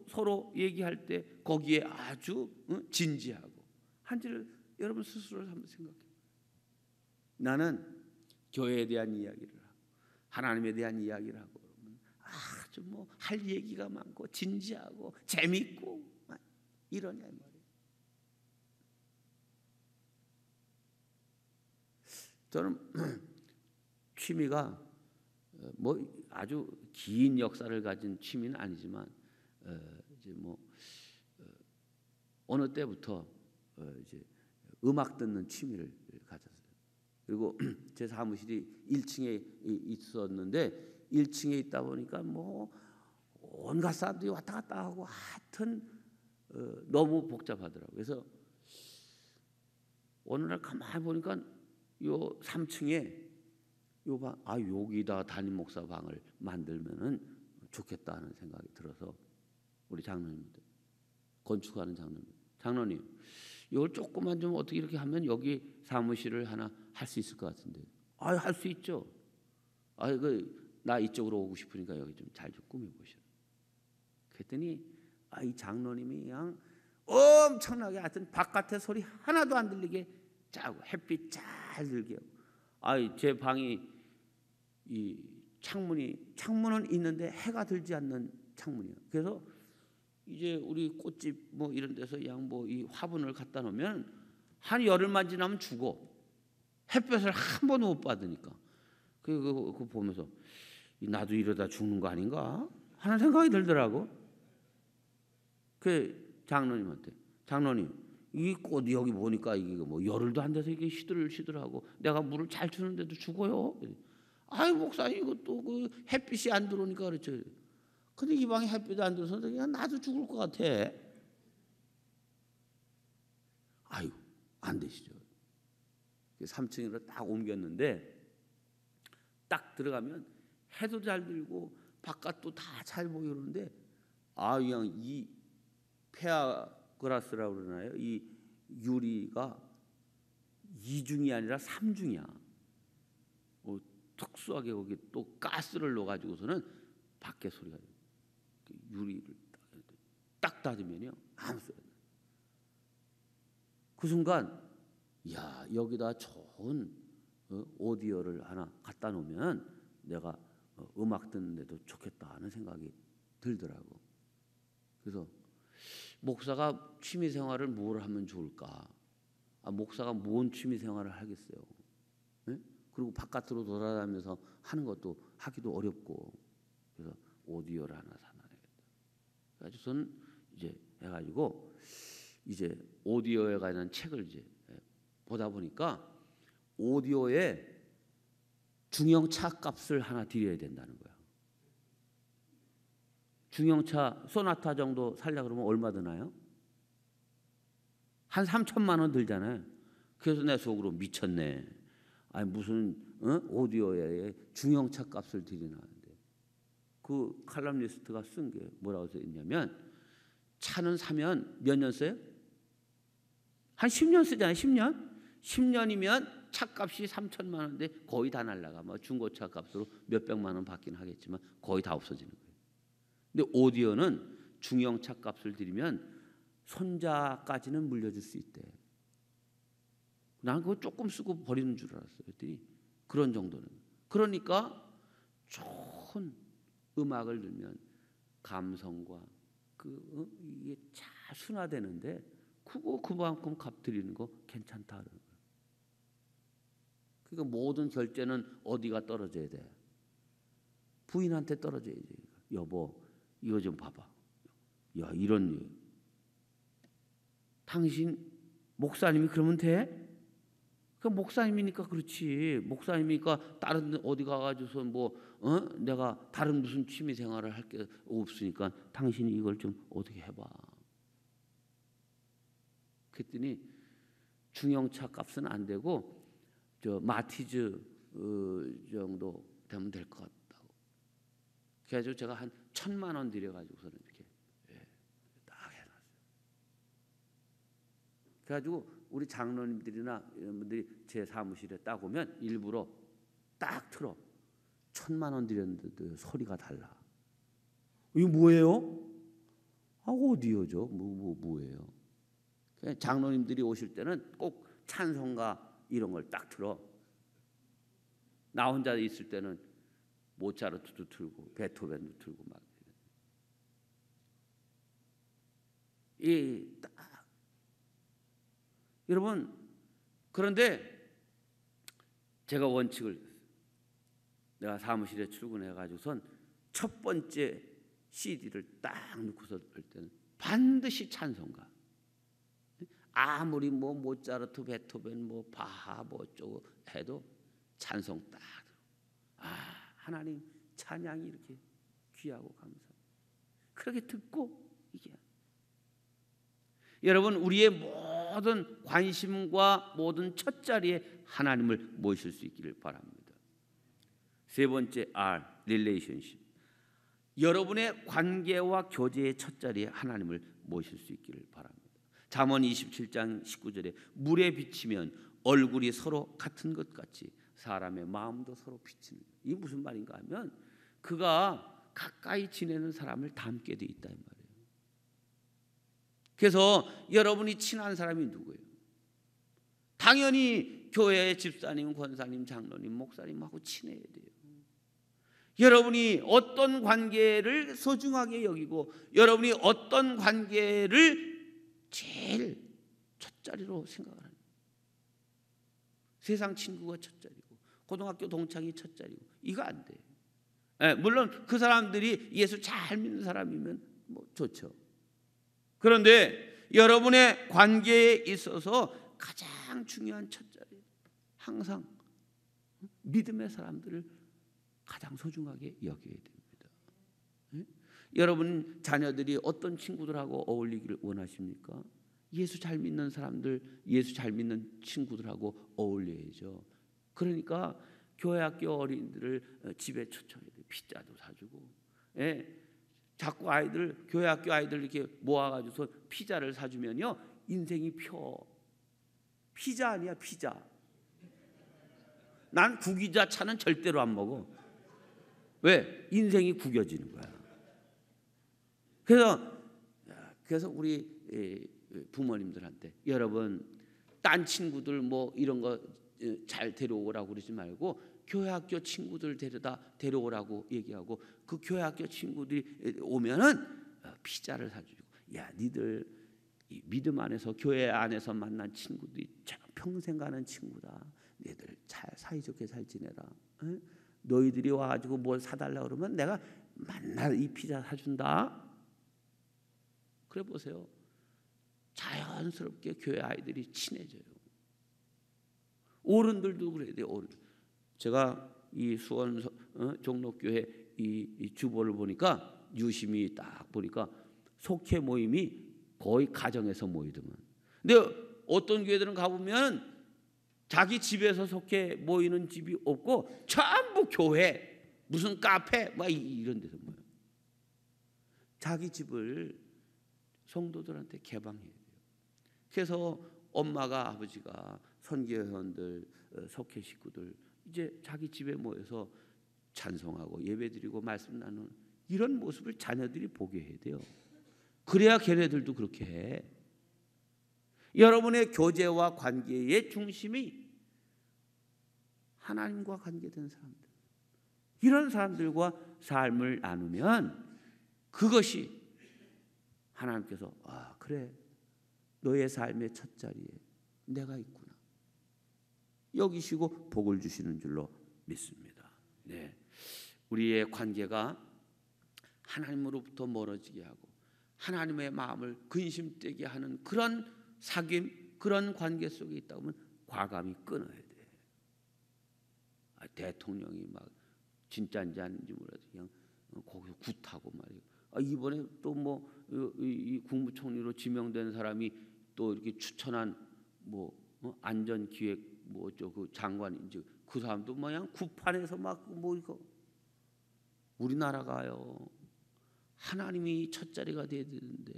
서로 얘기할 때 거기에 아주 진지하고 한지를 여러분 스스로 한번 생각해요. 나는 교회에 대한 이야기를 하고 하나님에 대한 이야기를 하고 그러면 아주 뭐 할 얘기가 많고 진지하고 재밌고 이러냐 이 말이에요. 저는 취미가 뭐 아주 긴 역사를 가진 취미는 아니지만 이제 뭐 어느 때부터 이제 음악 듣는 취미를 가졌어요. 그리고 제 사무실이 1층에 있었는데 1층에 있다 보니까 뭐 온갖 사람들이 왔다 갔다 하고 하여튼 너무 복잡하더라고요. 그래서 어느 날 가만히 보니까 요 3층에 요 방, 여기다 담임 목사 방을 만들면은 좋겠다 하는 생각이 들어서 우리 장로님들, 건축하는 장로님, 이걸 조금만 좀 어떻게 이렇게 하면 여기 사무실을 하나 할 수 있을 것 같은데. 할 수 있죠. 나 이쪽으로 오고 싶으니까 여기 좀 잘 좀 꾸며보시라. 그랬더니 이 장로님이 그냥 엄청나게 하여튼 바깥에 소리 하나도 안 들리게 짜고 햇빛 잘 들게 하고. 제 방이 이 창문은 있는데 해가 들지 않는 창문이에요. 그래서 이제 우리 꽃집 뭐 이런 데서 그냥 뭐 이 화분을 갖다 놓으면 한 열흘만 지나면 죽어. 햇볕을 한 번도 못 받으니까. 그거 보면서 나도 이러다 죽는 거 아닌가 하는 생각이 들더라고. 그 장로님한테, 장로님, 이 꽃 여기 보니까 이게 뭐 열흘도 안 돼서 이게 시들시들하고 내가 물을 잘 주는데도 죽어요. 목사님 이것도 그 햇빛이 안 들어오니까 그렇죠. 근데 이 방에 햇빛이 안 들어서 그냥 나도 죽을 것 같아. 안 되시죠. 3층으로 딱 옮겼는데 딱 들어가면 해도 잘 들고 바깥도 다 잘 보이는데 그냥 이 페아그라스라고 그러나요? 이 유리가 2중이 아니라 3중이야. 특수하게 거기 또 가스를 넣어가지고서는 밖에 소리가 유리를 딱 닫으면요 아무 소리 안 나요. 그 순간 여기다 좋은 오디오를 하나 갖다 놓으면 내가 음악 듣는데도 좋겠다 하는 생각이 들더라고. 그래서 목사가 취미 생활을 뭘 하면 좋을까? 목사가 뭔 취미 생활을 하겠어요? 네? 그리고 바깥으로 돌아다니면서 하는 것도 하기도 어렵고. 그래서 오디오를 하나 사놔야겠다. 그래서 저는 이제 해가지고 이제 오디오에 관한 책을 이제 보다 보니까 오디오에 중형차 값을 하나 드려야 된다는 거야. 중형차 소나타 정도 살려 그러면 얼마 드나요? 한 3천만 원 들잖아요. 그래서 내 속으로 미쳤네. 무슨 오디오에 중형차 값을 드리나는데 그 칼럼니스트가 쓴 게 뭐라고 써 있냐면 차는 사면 몇 년 써요? 한 10년 쓰잖아요. 10년이면 차값이 3천만 원인데 거의 다 날라가. 중고차 값으로 몇백만 원 받긴 하겠지만 거의 다 없어지는 거예요. 근데 오디오는 중형차 값을 들이면 손자까지는 물려줄 수 있대. 난 그거 조금 쓰고 버리는 줄 알았어요. 그랬더니 그런 정도는. 그러니까 좋은 음악을 들으면 감성과 이게 잘 순화되는데 그만큼 값 드리는 거 괜찮다는 거예요. 그러니까 모든 결제는 어디가 떨어져야 돼? 부인한테 떨어져야지. 여보, 이거 좀 봐봐. 이런 당신 목사님이 그러면 돼? 그 목사님이니까 그렇지. 목사님이니까 다른 어디 가가지고서 내가 다른 무슨 취미 생활을 할 게 없으니까 당신이 이걸 좀 어떻게 해봐. 그랬더니 중형차 값은 안 되고 마티즈 정도 되면 될 것 같다고. 그래가지고 제가 한 1,000만 원 들여가지고서는 이렇게 딱 해놨어요. 그래가지고 우리 장로님들이나 이런 분들이 제 사무실에 딱 오면 일부러 딱 틀어. 1,000만 원 들였는데도 소리가 달라. 이거 뭐예요? 오디오죠. 뭐예요? 장로님들이 오실 때는 꼭 찬송가 이런 걸 딱 틀어. 나 혼자 있을 때는 모차르트도 틀고 베토벤도 틀고 막. 여러분, 그런데 제가 원칙을 내가 사무실에 출근해가지고선 첫 번째 CD를 딱 넣고서 할 때는 반드시 찬송가. 아무리 모차르트, 베토벤, 바하 어쩌고 해도 찬송 딱. 하나님 찬양이 이렇게 귀하고 감사합니다. 그렇게 듣고 이게. 여러분, 우리의 모든 관심과 모든 첫 자리에 하나님을 모실 수 있기를 바랍니다. 세 번째 R, relationship. 여러분의 관계와 교제의 첫자리에 하나님을 모실 수 있기를 바랍니다. 잠언 27장 19절에 물에 비치면 얼굴이 서로 같은 것 같이 사람의 마음도 서로 비치는. 이게 무슨 말인가 하면 그가 가까이 지내는 사람을 닮게 돼 있다 이 말이에요. 그래서 여러분이 친한 사람이 누구예요? 당연히 교회의 집사님, 권사님, 장로님, 목사님하고 친해야 돼요. 여러분이 어떤 관계를 소중하게 여기고 여러분이 어떤 관계를 제일 첫자리로 생각을 하는. 세상 친구가 첫자리고 고등학교 동창이 첫자리고 이거 안 돼요. 물론 그 사람들이 예수 잘 믿는 사람이면 뭐 좋죠. 그런데 여러분의 관계에 있어서 가장 중요한 첫자리, 항상 믿음의 사람들을 가장 소중하게 여겨야 됩니다. 여러분 자녀들이 어떤 친구들하고 어울리기를 원하십니까? 예수 잘 믿는 사람들, 예수 잘 믿는 친구들하고 어울려야죠. 그러니까 교회 학교 어린이들을 집에 초청해야 돼요. 피자도 사주고, 자꾸 아이들 교회 학교 아이들 이렇게 모아가지고서 피자를 사주면요 인생이 펴. 피자 아니야 피자. 난 구기자차는 절대로 안 먹어. 왜? 인생이 구겨지는 거야. 그래서 우리 부모님들한테 여러분 딴 친구들 뭐 이런 거 잘 데려오라고 그러지 말고 교회 학교 친구들 데려오라고 얘기하고 그 교회 학교 친구들이 오면은 피자를 사주고 야 니들 이 믿음 안에서 교회 안에서 만난 친구들이 평생 가는 친구다. 니들 잘 사이좋게 잘 지내라. 너희들이 와가지고 뭘 사달라 그러면 내가 맨날 이 피자 사준다. 그래 보세요. 자연스럽게 교회 아이들이 친해져요. 어른들도 그래야 돼요. 어른. 제가 이 수원 종로교회 이 주보를 보니까 유심히 딱 보니까 속회 모임이 거의 가정에서 모이더만. 근데 어떤 교회들은 가보면 자기 집에서 속회 모이는 집이 없고 전부 교회 무슨 카페 막 이런 데서 모여요. 자기 집을 성도들한테 개방해야 돼요. 그래서 엄마가 아버지가 선교회원들 속회 식구들 이제 자기 집에 모여서 찬송하고 예배드리고 말씀 나누는 이런 모습을 자녀들이 보게 해야 돼요. 그래야 걔네들도 그렇게 해. 여러분의 교제와 관계의 중심이 하나님과 관계된 사람들, 이런 사람들과 삶을 나누면 그것이 하나님께서 그래 너의 삶의 첫자리에 내가 있구나 여기시고 복을 주시는 줄로 믿습니다. 네, 우리의 관계가 하나님으로부터 멀어지게 하고 하나님의 마음을 근심되게 하는 그런 사귐, 그런 관계 속에 있다 보면 과감히 끊어야 돼. 대통령이 막 진짜인지 아닌지 몰라도 그냥 거기서 굿하고 말이에요. 이번에 또 뭐 이 국무총리로 지명된 사람이 또 이렇게 추천한 뭐 안전기획 뭐 저 그 장관인지 그 사람도 그냥 구판에서 막 뭐 이거 우리나라가요 하나님이 첫자리가 돼야 되는데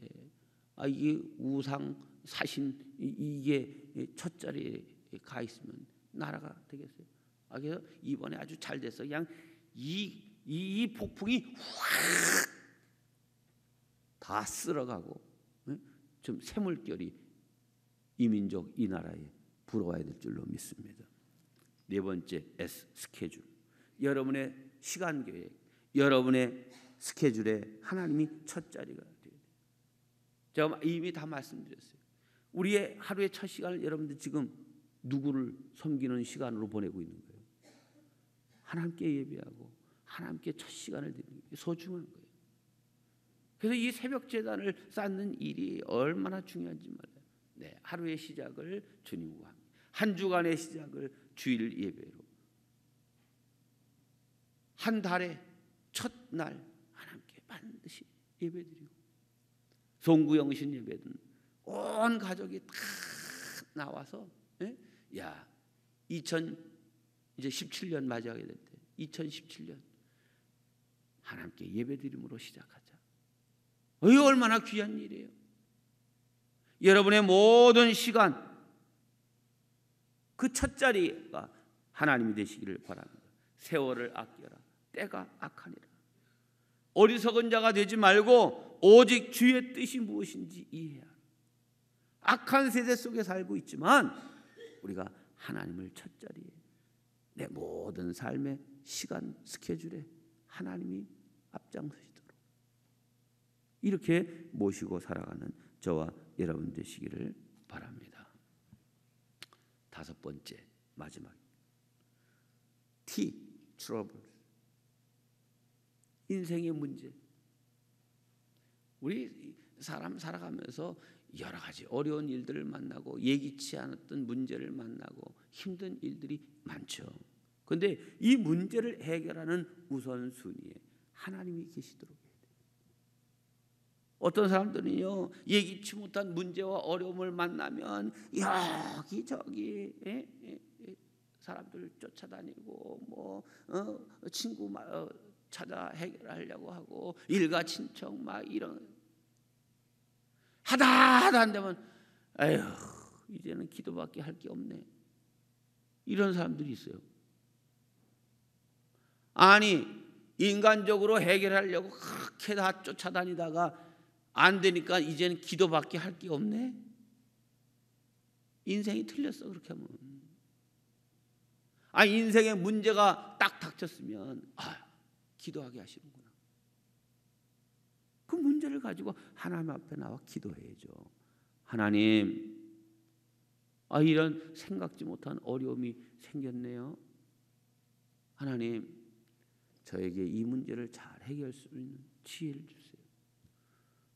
이게 우상 사신 이게 첫자리에 가 있으면 나라가 되겠어요? 그래서 이번에 아주 잘 됐어. 그냥 이 폭풍이 확 다 쓸어가고 좀 새물결이 이 민족 이 나라에 불어와야 될 줄로 믿습니다. 네 번째 S, 스케줄. 여러분의 시간 계획, 여러분의 스케줄에 하나님이 첫자리가 돼야 돼요. 제가 이미 다 말씀드렸어요. 우리의 하루의 첫 시간을 여러분들 지금 누구를 섬기는 시간으로 보내고 있는 거예요? 하나님께 예배하고 하나님께 첫 시간을 드리는 게 소중한 거예요. 그래서 이 새벽 제단을 쌓는 일이 얼마나 중요한지 몰라요. 네, 하루의 시작을 주님과 합니다. 한 주간의 시작을 주일 예배로, 한 달의 첫날 하나님께 반드시 예배드리고, 송구영신 예배든 온 가족이 다 나와서 2017년 맞이하게 될 때 2017년 하나님께 예배드림으로 시작하자. 이 얼마나 귀한 일이에요. 여러분의 모든 시간 그 첫 자리가 하나님이 되시기를 바랍니다. 세월을 아껴라. 때가 악하니라. 어리석은 자가 되지 말고 오직 주의 뜻이 무엇인지 이해하라. 악한 세대 속에 살고 있지만 우리가 하나님을 첫 자리에, 내 모든 삶의 시간 스케줄에 하나님이 앞장서시도록 이렇게 모시고 살아가는 저와 여러분 되시기를 바랍니다. 다섯 번째, 마지막 T, 트러블. 인생의 문제. 우리 사람 살아가면서 여러 가지 어려운 일들을 만나고 예기치 않았던 문제를 만나고 힘든 일들이 많죠. 그런데 이 문제를 해결하는 우선순위에 하나님이 계시도록 해야 돼요. 어떤 사람들은요, 예기치 못한 문제와 어려움을 만나면 여기저기 사람들 쫓아다니고 친구 찾아 해결하려고 하고 일가 친척 막 이런 하다 안 되면 에휴 이제는 기도밖에 할 게 없네. 이런 사람들이 있어요. 아니 인간적으로 해결하려고 그렇게 다 쫓아다니다가 안 되니까 이제는 기도밖에 할 게 없네. 인생이 틀렸어 그렇게 하면. 인생에 문제가 딱 닥쳤으면 기도하게 하시는구나. 그 문제를 가지고 하나님 앞에 나와 기도해야죠. 하나님, 이런 생각지 못한 어려움이 생겼네요. 하나님, 저에게 이 문제를 잘 해결할 수 있는 지혜를 주세요.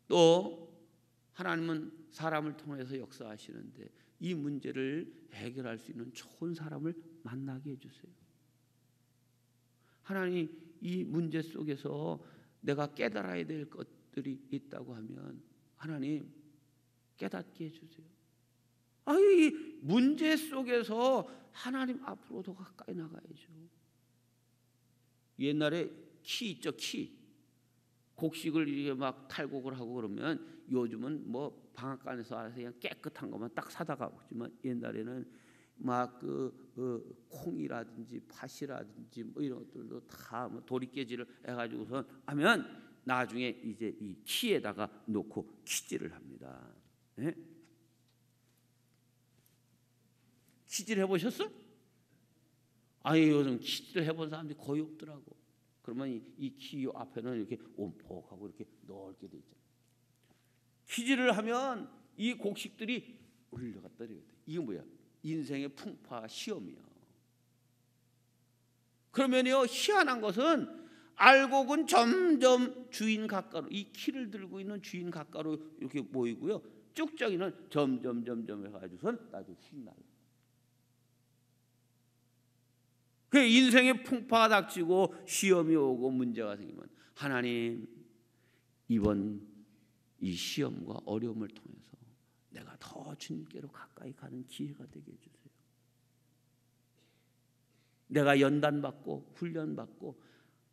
또 하나님은 사람을 통해서 역사하시는데 이 문제를 해결할 수 있는 좋은 사람을 만나게 해주세요. 하나님, 이 문제 속에서 내가 깨달아야 될 것들이 있다고 하면 하나님 깨닫게 해주세요. 이 문제 속에서 하나님 앞으로 더 가까이 나가야죠. 옛날에 키 있죠, 키. 곡식을 이렇게 막 탈곡을 하고 그러면 요즘은 뭐 방앗간에서 알아서 그냥 깨끗한 것만 딱 사다가 먹지만 옛날에는 막 그 콩이라든지 팥이라든지 뭐 이런 것들도 다 도리깨질을 해가지고선 하면 나중에 이제 이 키에다가 놓고 키질을 합니다. 네? 키질 해보셨어? 요즘 키질 해본 사람들이 거의 없더라고. 그러면 이 키 앞에는 이렇게 온폭하고 이렇게 넓게 돼 있잖아요. 키질을 하면 이 곡식들이 올라갔다 내려갔다. 이게 뭐야? 인생의 풍파 시험이야. 그러면요, 희한한 것은 알곡은 점점 주인 가까로, 이 키를 들고 있는 주인 가까로 이렇게 모이고요, 쭉정이는 점점 해가지고선 나중에 휙 날라. 그 인생의 풍파가 닥치고 시험이 오고 문제가 생기면 하나님, 이번 이 시험과 어려움을 통해서 내가 더 주님께로 가까이 가는 기회가 되게 해주세요. 내가 연단받고 훈련받고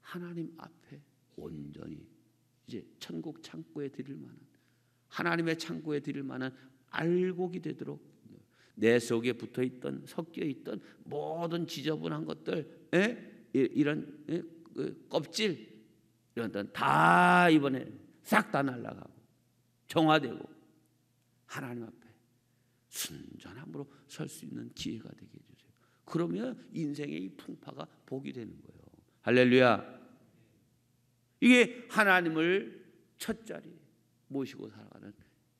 하나님 앞에 온전히 이제 천국 창고에 드릴 만한, 하나님의 창고에 드릴 만한 알곡이 되도록 내 속에 붙어있던 섞여있던 모든 지저분한 것들, 이런 껍질 이런 것들은 다 이번에 싹 다 날아가고 정화되고 하나님 앞에 순전함으로 설 수 있는 기회가 되게 해주세요. 그러면 인생의 이 풍파가 복이 되는 거예요. 할렐루야. 이게 하나님을 첫 자리에 모시고 살아가는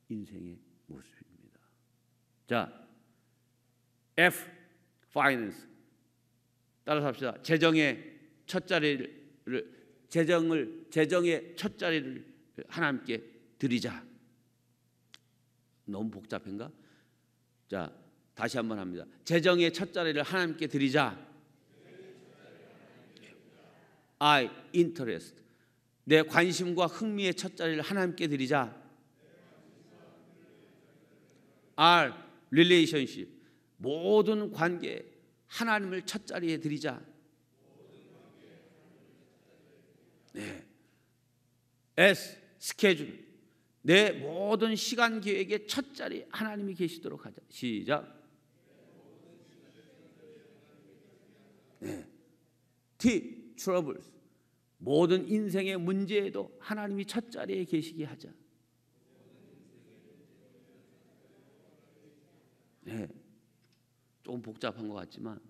인생의 모습입니다. 자, F, finance. 따라서 합시다. 재정의 첫 자리를 하나님께 드리자. 너무 복잡한가? 자, 다시 한번 합니다. 재정의 첫 자리를 하나님께 드리자. I, interest. 내 관심과 흥미의 첫 자리를 하나님께 드리자. R, relationship. 모든 관계 하나님을 첫 자리에 드리자. 네. S 스케줄. 내 모든 시간 계획의 첫 자리에 하나님이 계시도록 하자. 시작. 네. T troubles. 모든 인생의 문제에도 하나님이 첫 자리에 계시게 하자. 네. 조금 복잡한 것 같지만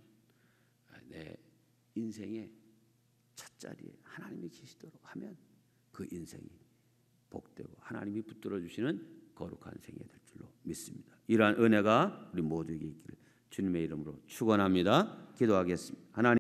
내 인생의 첫 자리에 하나님이 계시도록 하면 그 인생이 복되고 하나님이 붙들어 주시는 거룩한 생이 될 줄로 믿습니다. 이러한 은혜가 우리 모두에게 있기를 주님의 이름으로 축원합니다. 기도하겠습니다. 하나님